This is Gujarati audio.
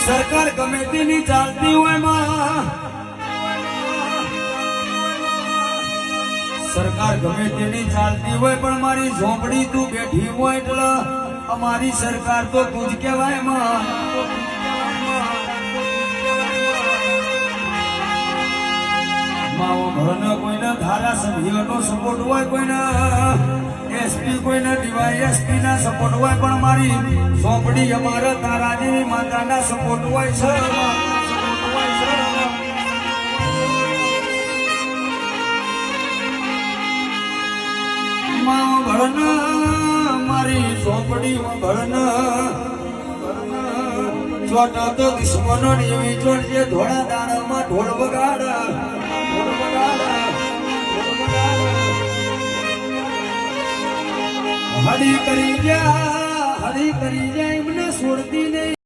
સરકાર ગમે તેની ચાલતી હોય માં, સરકાર ગમે તેની ચાલતી હોય પણ મારી ઝોપડી તું બેઠી હોય એટલે અમારી સરકાર તો તું જ કહેવાય માં. કોઈને ધારાસભ્યનો સપોર્ટ હોય, કોઈને એસપી, કોઈને ડીવાયએસપી ના સપોર્ટ હોય, પણ મારી ઝોપડી અમારા તારા જેવી માતાના સપોર્ટ હોય છે. મારી ઝોપડી ભળન ચોટા તો દુશ્મનો એવી જોડજે ધોળા દાડામાં ઢોળ વગાડ, ઢોળ વગાડ, હરી કરી જા એમને છોડતી નહીં.